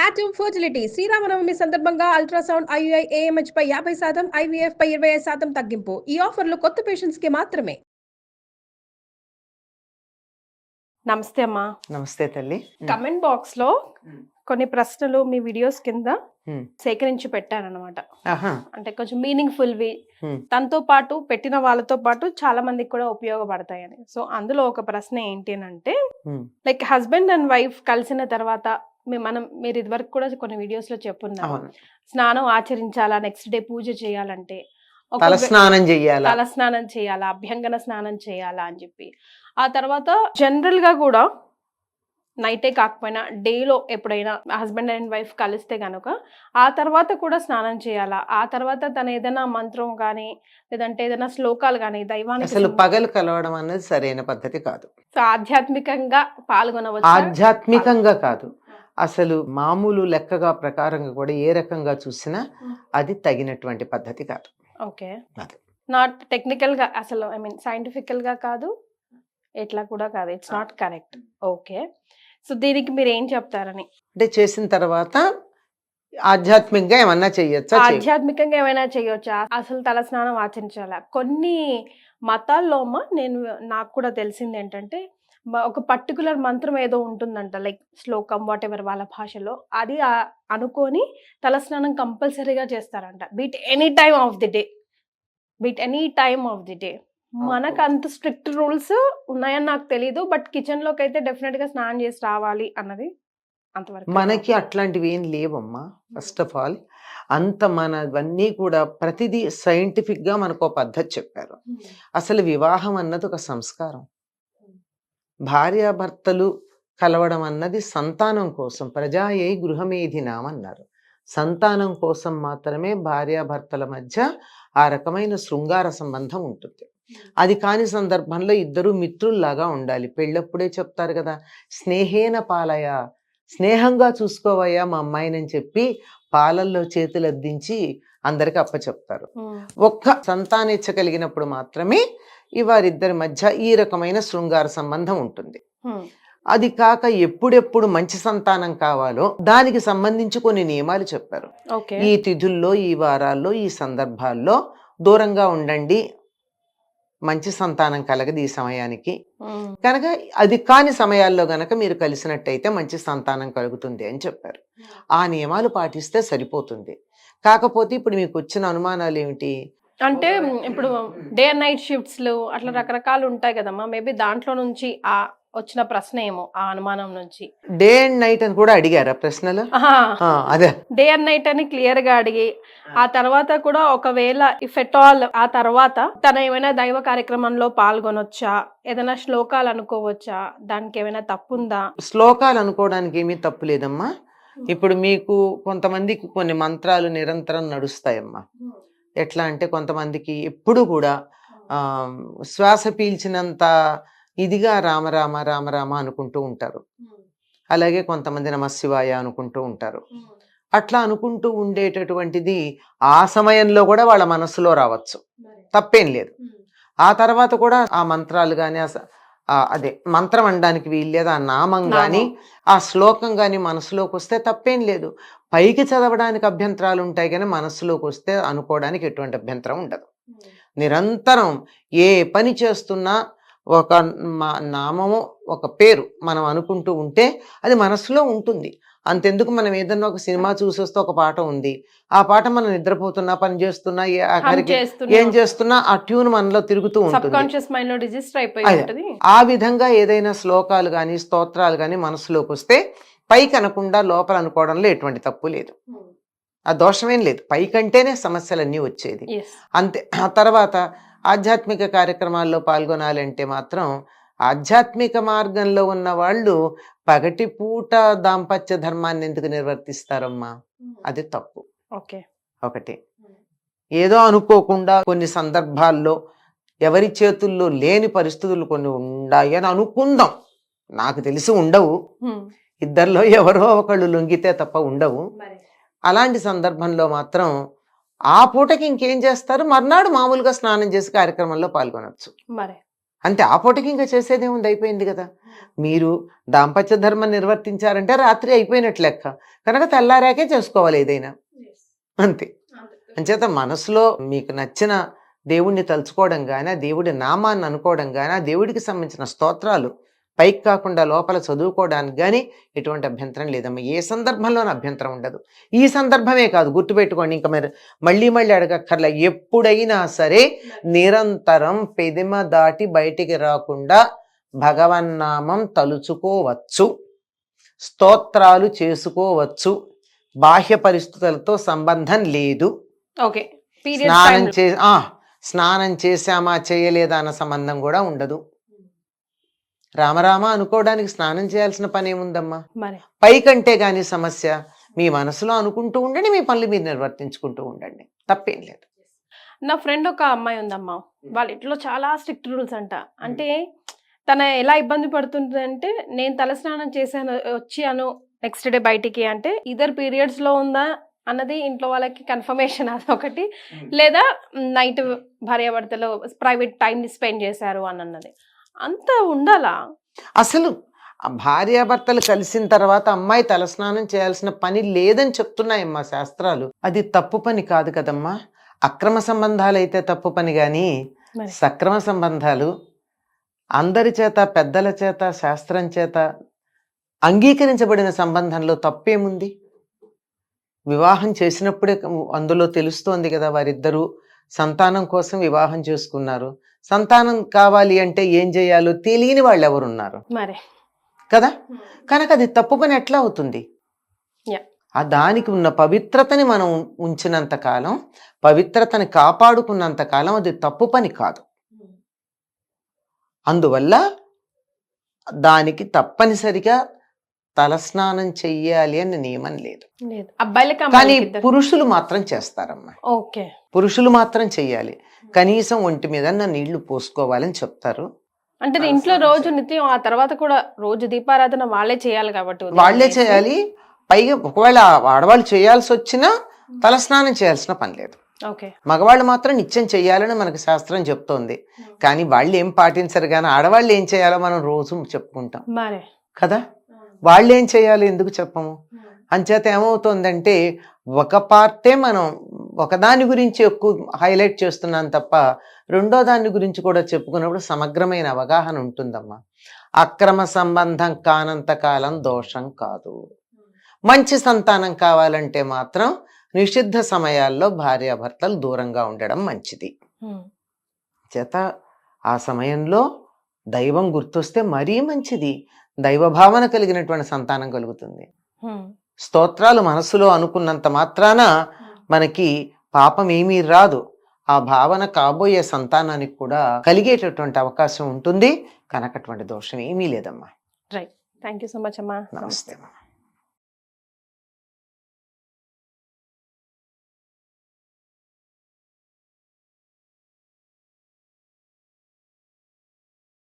Atom fertility Sri Rama Navami సందర్భంగా ultrasound IUI AMH పై 50%, IVF పై 25% తగ్గింపు. ఈ ఆఫర్లు కొత్త పేషెంట్స్ కి మాత్రమే. నమస్తే అమ్మా. నమస్తే తల్లి. కమెంట్ బాక్స్ లో కొన్ని ప్రశ్నలు మీ వీడియోస్ కింద సేకరించి పెట్టారనమాట. అంటే కొంచెం మీనింగ్ఫుల్ వి, తనతో పాటు పెట్టిన వాళ్ళతో పాటు చాలా మందికి కూడా ఉపయోగపడతాయని. సో అందులో ఒక ప్రశ్న ఏంటి అంటే, లైక్ హస్బెండ్ అండ్ వైఫ్ కలిసిన తర్వాత మీరు ఇదివరకు కూడా కొన్ని వీడియోస్ లో చెప్పున్నారు, స్నానం ఆచరించాలా, నెక్స్ట్ డే పూజ చేయాలంటే తలస్నానం చేయాలా, అభ్యంగన స్నానం చేయాలా అని చెప్పి. ఆ తర్వాత జనరల్ గా కూడా నైటే కాకపోయినా డేలో ఎప్పుడైనా హస్బెండ్ అండ్ వైఫ్ కలిస్తే కనుక ఆ తర్వాత కూడా స్నానం చేయాలా, ఆ తర్వాత తన ఏదైనా మంత్రం కానీ లేదంటే ఏదైనా శ్లోకాలు కానీ దైవానికి అసలు పగలు కలవడం అనేది సరైన పద్ధతి కాదు. సో ఆధ్యాత్మికంగా పాల్గొనవచ్చు. ఆధ్యాత్మికంగా కాదు, అసలు మామూలు లెక్కగా ప్రకారంగా కూడా ఏ రకంగా చూసినా అది తగినటువంటి పద్ధతి కాదు. ఓకే, నాట్ టెక్నికల్ గా, అసలు ఐ మీన్ సైంటిఫికల్ గా కాదు, ఎట్లా కూడా కాదు, it's not correct. Okay, so దీనికి మీరు ఏం చెప్తారని? అంటే చేసిన తర్వాత ఆధ్యాత్మికంగా ఏమన్నా చేయొచ్చా? ఆధ్యాత్మికంగా ఏమైనా చేయొచ్చా? అసలు తల స్నానం ఆచరించాలా? కొన్ని మతాల్లో నాకు కూడా తెలిసింది ఏంటంటే, ఒక పర్టికులర్ మంత్రం ఏదో ఉంటుందంట, లైక్ శ్లోకం వాట్ ఎవర్ వాళ్ళ భాషలో, అది అనుకొని తలస్నానం కంపల్సరీగా చేస్తారంట. Beat any time of the day. మనకు అంత స్ట్రిక్ట్ రూల్స్ ఉన్నాయని నాకు తెలీదు, బట్ కిచెన్ లోకి అయితే డెఫినెట్ గా స్నానం చేసి రావాలి అన్నది అంతవరకు. మనకి అట్లాంటివి ఏం లేవమ్మా. ఫస్ట్ ఆఫ్ ఆల్ అంత మనవన్నీ కూడా ప్రతిదీ సైంటిఫిక్ గా మనకు ఒక పద్ధతి చెప్పారు. అసలు వివాహం అన్నది ఒక సంస్కారం. భార్యాభర్తలు కలవడం అన్నది సంతానం కోసం, ప్రజాయై గృహమేధినాం అన్నారు. సంతానం కోసం మాత్రమే భార్యాభర్తల మధ్య ఆ రకమైన శృంగార సంబంధం ఉంటుంది. అది కాని సందర్భంలో ఇద్దరు మిత్రుల్లాగా ఉండాలి. పెళ్ళప్పుడే చెప్తారు కదా, స్నేహేన పాలయ, స్నేహంగా చూసుకోవయ్యా మా అమ్మాయినని చెప్పి పాలల్లో చేతులు అద్దించి అందరికి అప్పచెప్తారు. ఒక్క సంతానేచ్ఛ కలిగినప్పుడు మాత్రమే వారిద్దరి మధ్య ఈ రకమైన శృంగార సంబంధం ఉంటుంది. అది కాక ఎప్పుడెప్పుడు మంచి సంతానం కావాలో దానికి సంబంధించి కొన్ని నియమాలు చెప్పారు. ఈ తిథుల్లో, ఈ వారాల్లో, ఈ సందర్భాల్లో దూరంగా ఉండండి, మంచి సంతానం కలగదు ఈ సమయానికి. కనుక అది కాని సమయాల్లో గనక మీరు కలిసినట్టయితే మంచి సంతానం కలుగుతుంది అని చెప్పారు. ఆ నియమాలు పాటిస్తే సరిపోతుంది. కాకపోతే ఇప్పుడు మీకు వచ్చిన అనుమానాలు ఏమిటి అంటే, ఇప్పుడు డే అండ్ నైట్ షిఫ్ట్స్ అట్లా రకరకాలు ఉంటాయి కదమ్మా, మేబీ దాంట్లో నుంచి వచ్చిన ప్రశ్న ఏమో, ఆ అనుమానం నుంచి. డే అండ్ నైట్ అని కూడా అడిగారా ప్రశ్నలు? అదే, డే అండ్ నైట్ అని క్లియర్ గా అడిగి, ఆ తర్వాత కూడా ఒకవేళ ఇఫ్ ఎట్ ఆల్ ఆ తర్వాత తన ఏమైనా దైవ కార్యక్రమంలో పాల్గొనొచ్చా, ఏదైనా శ్లోకాలు అనుకోవచ్చా, దానికి ఏమైనా తప్పుందా? శ్లోకాలు అనుకోవడానికి ఏమీ తప్పు లేదమ్మా. ఇప్పుడు మీకు కొంతమందికి కొన్ని మంత్రాలు నిరంతరం నడుస్తాయమ్మా. ఎట్లా అంటే, కొంతమందికి ఎప్పుడు కూడా శ్వాస పీల్చినంత ఇదిగా రామరామ రామరామ అనుకుంటూ ఉంటారు. అలాగే కొంతమంది నమశివాయ అనుకుంటూ ఉంటారు. అట్లా అనుకుంటూ ఉండేటటువంటిది ఆ సమయంలో కూడా వాళ్ళ మనస్సులో రావచ్చు, తప్పేం లేదు. ఆ తర్వాత కూడా ఆ మంత్రాలు కానీ, అదే మంత్రం అనడానికి వీల్లేదు, ఆ నామం కానీ ఆ శ్లోకం కానీ మనసులోకి వస్తే తప్పేం లేదు. పైకి చదవడానికి అభ్యంతరాలు ఉంటాయి కానీ మనస్సులోకి వస్తే అనుకోవడానికి ఎటువంటి అభ్యంతరం ఉండదు. నిరంతరం ఏ పని చేస్తున్నా ఒక నామము, ఒక పేరు మనం అనుకుంటూ ఉంటే అది మనసులో ఉంటుంది. అంతెందుకు, మనం ఏదన్నా ఒక సినిమా చూసేస్తే ఒక పాట ఉంది, ఆ పాట మనం నిద్రపోతున్నా, పని చేస్తున్నా, ఏం చేస్తున్నా ఆ ట్యూన్ మనలో తిరుగుతూ ఉంటుంది. ఆ విధంగా ఏదైనా శ్లోకాలు కానీ స్తోత్రాలు కానీ మనసులోకి వస్తే పైకి అనకుండా లోపల అనుకోవడంలో ఎటువంటి తప్పు లేదు, ఆ దోషమేం లేదు. పైకంటేనే సమస్యలన్నీ వచ్చేది అంతే. ఆ తర్వాత ఆధ్యాత్మిక కార్యక్రమాల్లో పాల్గొనాలంటే మాత్రం ఆధ్యాత్మిక మార్గంలో ఉన్న వాళ్ళు పగటిపూట దాంపత్య ధర్మాన్ని ఎందుకు నిర్వర్తిస్తారమ్మా? అది తప్పు. ఒకటి, ఏదో అనుకోకుండా కొన్ని సందర్భాల్లో ఎవరి చేతుల్లో లేని పరిస్థితులు కొన్ని ఉన్నాయి అని అనుకుందాం, నాకు తెలిసి ఉండవు, ఇద్దరిలో ఎవరో ఒకళ్ళు లొంగితే తప్ప ఉండవు. అలాంటి సందర్భంలో మాత్రం ఆ పూటకి ఇంకేం చేస్తారు, మర్నాడు మామూలుగా స్నానం చేసి కార్యక్రమంలో పాల్గొనవచ్చు. అంతే, ఆ పూటకి ఇంకా చేసేదేముంది, అయిపోయింది కదా. మీరు దాంపత్య ధర్మం నిర్వర్తించారంటే రాత్రి అయిపోయినట్లు లెక్క, కనుక తెల్లారాకే చేసుకోవాలి ఏదైనా, అంతే. అంచేత మనసులో మీకు నచ్చిన దేవుణ్ణి తలుచుకోవడం కానీ, ఆ దేవుడి నామాన్ని అనుకోవడం కానీ, ఆ దేవుడికి సంబంధించిన స్తోత్రాలు పైకి కాకుండా లోపల చదువుకోవడానికి కానీ ఎటువంటి అభ్యంతరం లేదమ్మా. ఏ సందర్భంలోనూ అభ్యంతరం ఉండదు. ఈ సందర్భమే కాదు, గుర్తుపెట్టుకోండి, ఇంకా మీరు మళ్ళీ అడగక్కర్లే. ఎప్పుడైనా సరే నిరంతరం పెదిమ దాటి బయటికి రాకుండా భగవన్నామం తలుచుకోవచ్చు, స్తోత్రాలు చేసుకోవచ్చు. బాహ్య పరిస్థితులతో సంబంధం లేదు. ఓకే. స్నానం చేశామా చేయలేదా అన్న సంబంధం కూడా ఉండదు. రామరామ అనుకోవడానికి స్నానం చేయాల్సిన పని ఏముందమ్మా? పైకంటే గాని సమస్య. మీ మనసులో అనుకుంటూ ఉండండి, మీ పనులు మీరు నిర్వర్తించుకుంటూ ఉండండి, తప్పేం లేదు. నా ఫ్రెండ్ ఒక అమ్మాయి ఉందమ్మా, వాళ్ళ ఇంట్లో చాలా స్ట్రిక్ట్ రూల్స్ అంట. అంటే తన ఎలా ఇబ్బంది పడుతుంది అంటే, నేను తలస్నానం చేశాను వచ్చాను నెక్స్ట్ డే బయటికి అంటే ఇద్దరు పీరియడ్స్ లో ఉందా అన్నది ఇంట్లో వాళ్ళకి కన్ఫర్మేషన్ అదొకటి, లేదా నైట్ భార్యాభర్తలు ప్రైవేట్ టైం స్పెండ్ చేశారు అని అన్నది. అంత ఉండాలా? అసలు భార్యాభర్తలు కలిసిన తర్వాత అమ్మాయి తలస్నానం చేయాల్సిన పని లేదని చెప్తున్నాయమ్మా శాస్త్రాలు. అది తప్పు పని కాదు కదమ్మా. అక్రమ సంబంధాలు అయితే తప్పు పని, కానీ సక్రమ సంబంధాలు అందరి చేత, పెద్దల చేత, శాస్త్రం చేత అంగీకరించబడిన సంబంధంలో తప్పేముంది? వివాహం చేసినప్పుడే అందులో తెలుస్తోంది కదా, వారిద్దరూ సంతానం కోసం వివాహం చేసుకున్నారు. సంతానం కావాలి అంటే ఏం చేయాలో తెలియని వాళ్ళు ఎవరున్నారు కదా. కనుక అది తప్పు పని ఎట్లా అవుతుంది? ఆ దానికి ఉన్న పవిత్రతని మనం ఉంచినంత కాలం, పవిత్రతని కాపాడుకున్నంత కాలం అది తప్పు పని కాదు. అందువల్ల దానికి తప్పనిసరిగా తలస్నానం చెయ్యాలి అని నియమం లేదు. కానీ పురుషులు మాత్రం చేస్తారమ్మా. పురుషులు మాత్రం చెయ్యాలి. కనీసం ఒంటి మీద నీళ్లు పోసుకోవాలని చెప్తారు. అంటే ఇంట్లో రోజు నిత్యం, ఆ తర్వాత కూడా రోజు దీపారాధన వాళ్ళే చేయాలి కాబట్టి వాళ్ళే చేయాలి. పైగా ఒకవేళ ఆడవాళ్ళు చేయాల్సి వచ్చినా తలస్నానం చేయాల్సిన పని లేదు. మగవాళ్ళు మాత్రం నిత్యం చెయ్యాలని మనకు శాస్త్రం చెప్తోంది. కానీ వాళ్ళు ఏం పాటించరు, కానీ ఆడవాళ్ళు ఏం చేయాలో మనం రోజు చెప్పుకుంటాం కదా. వాళ్ళు ఏం చేయాలి ఎందుకు చెప్పము? అంచేత ఏమవుతుందంటే ఒక పార్టే మనం ఒకదాని గురించి ఎక్కువ హైలైట్ చేస్తున్నాం తప్ప రెండో దాని గురించి కూడా చెప్పుకున్నప్పుడు సమగ్రమైన అవగాహన ఉంటుందమ్మా. అక్రమ సంబంధం కానంత కాలం దోషం కాదు. మంచి సంతానం కావాలంటే మాత్రం నిషిద్ధ సమయాల్లో భార్యాభర్తలు దూరంగా ఉండడం మంచిది. చేత ఆ సమయంలో దైవం గుర్తొస్తే మరీ మంచిది. దైవభావన కలిగినటువంటి సంతానం కలుగుతుంది. స్తోత్రాలు మనసులో అనుకున్నంత మాత్రాన మనకి పాపం ఏమీ రాదు. ఆ భావన కాబోయే సంతానానికి కూడా కలిగేటటువంటి అవకాశం ఉంటుంది. కనుక అటువంటి దోషం ఏమీ లేదమ్మా. Right. Thank you so much అమ్మా. నమస్తే.